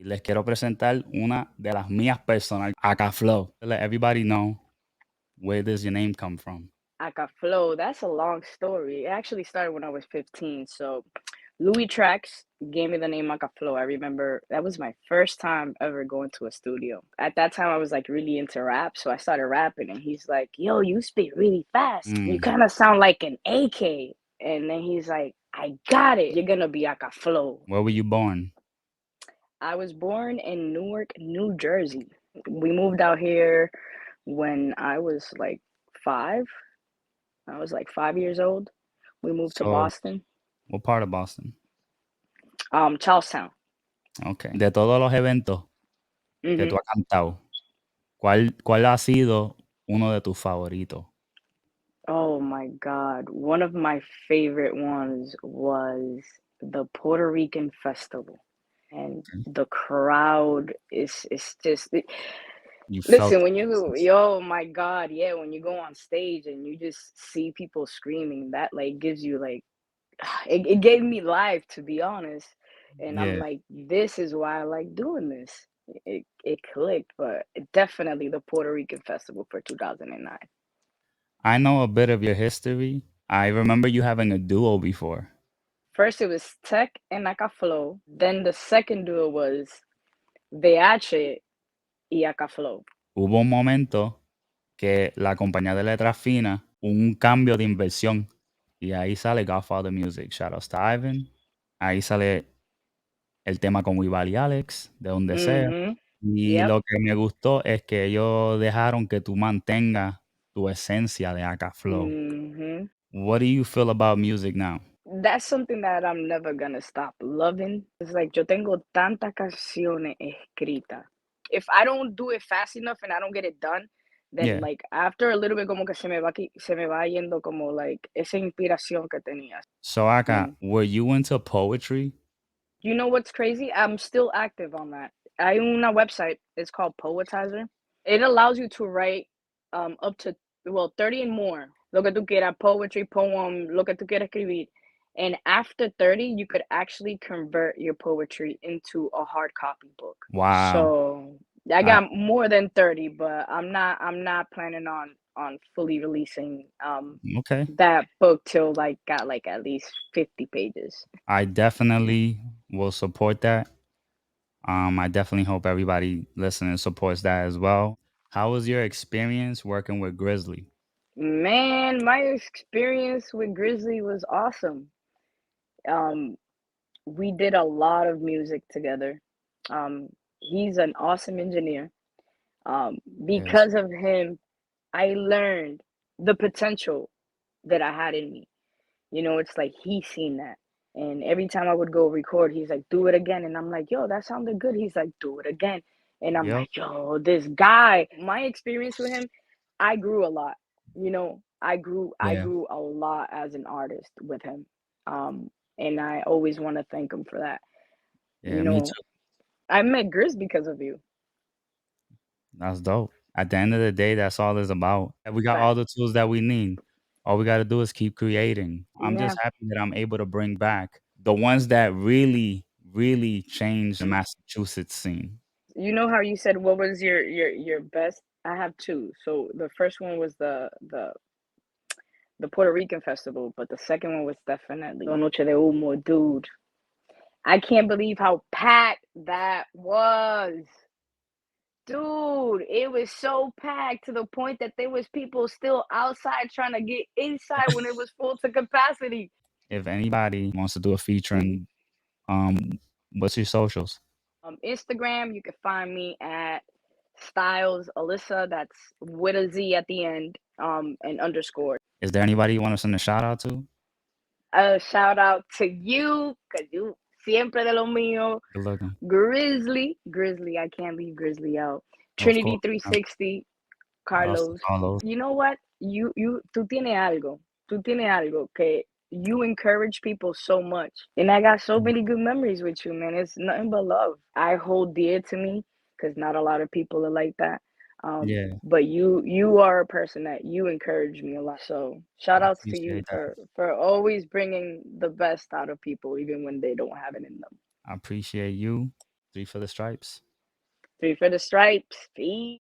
Les quiero presentar una de las mías personal, Aka Flow. Let everybody know where does your name come from. Aka Flow, that's a long story. It actually started when I was 15. So Louis Trax gave me the name Aka Flow. I remember that was my first time ever going to a studio. At that time, I was like really into rap. So I started rapping, and he's like, yo, you spit really fast. You Mm. kind of sound like an AK. And then he's like, I got it. You're going to be Aka Flow. Where were you born? I was born in Newark, New Jersey. We moved out here when I was like 5. I was like 5 years old. We moved to So, Boston, what part of Boston? Charlestown. Okay. De todos los eventos que hmm tú has cantado, ¿cuál ha sido uno de tus favoritos? Oh my God. One of my favorite ones was the Puerto Rican festival. And Okay. the crowd is just You felt listen, when the you essence. yo, my God, yeah, when you go on stage and you just see people screaming, that like gives you like it gave me life, to be honest. And I'm Yeah. like, this is why I like doing this. It clicked, but definitely the Puerto Rican festival for 2009. I know a bit of your history. I remember you having a duo before. First it was Tech and Aka Flow. Then the second duo was VH y Aka Flow. Hubo un momento que la compañía de letras finas, un cambio de inversión. Y ahí sale Godfather Music. Shoutouts to Ivan. Ahí sale el tema con Wival y Alex, de donde sea. Mm-hmm. Y Yep. lo que me gustó es que ellos dejaron que tú mantengas tu esencia de Aka Flow. Mm-hmm. What do you feel about music now? That's something that I'm never gonna stop loving. It's like yo tengo tantas canciones escritas. If I don't do it fast enough and I don't get it done, then Yeah. like after a little bit como que se me va yendo como like esa inspiración que tenía. So Aka, Mm. were you into poetry? You know what's crazy? I'm still active on that. Hay una website. It's called Poetizer. It allows you to write up to 30 and more. Lo que tú quieras, poetry, poem, lo que tú quieras escribir. And after 30, you could actually convert your poetry into a hard copy book. Wow. So I I, got more than 30, but I'm not planning on fully releasing okay. that book till like got like at least 50 pages. I definitely will support that. I definitely hope everybody listening supports that as well. How was your experience working with Grizzly? Man, my experience with Grizzly was awesome. Um, we did a lot of music together. He's an awesome engineer. Yes. Because of him, I learned the potential that I had in me. You know, it's like he's seen that. And every time I would go record, he's like, do it again. And I'm like, yo, that sounded good. He's like, do it again. And I'm Yep. like, yo, this guy. My experience with him, I grew a lot. You know, I Yeah. grew a lot as an artist with him. And I always want to thank him for that. You Yeah, me know, too. I met Grizz because of you. That's dope. At the end of the day, that's all it's about. And we got all Fact. the tools that we need. All we got to do is keep creating. I'm just Yeah. happy that I'm able to bring back the ones that really, really changed the Massachusetts scene. You know how you said what was your best? I have two. So the first one was the Puerto Rican festival, but the second one was definitely La Noche de Humo, dude. I can't believe how packed that was. Dude, it was so packed to the point that there was people still outside trying to get inside when it was full to capacity. If anybody wants to do a hmm featuring, what's your socials? Instagram, you can find me at Styles Alyssa. That's with a Z at the end, and underscore. Is there anybody you want to send a shout out to? A shout out to you, cause you siempre de lo mío. Good looking. Grizzly, I can't leave Grizzly out. Of Trinity course. 360, Shout to Carlos. Carlos. You know what? Tú tienes algo que you encourage people so much. And I got so many good memories with you, man. It's nothing but love. I hold dear to me because not a lot of people are like that. Yeah, But you are a person that you encourage me a lot. So shout I outs to you appreciate that. for always bringing the best out of people, even when they don't have it in them. I appreciate you. 3 for the stripes. 3 for the stripes. Peace.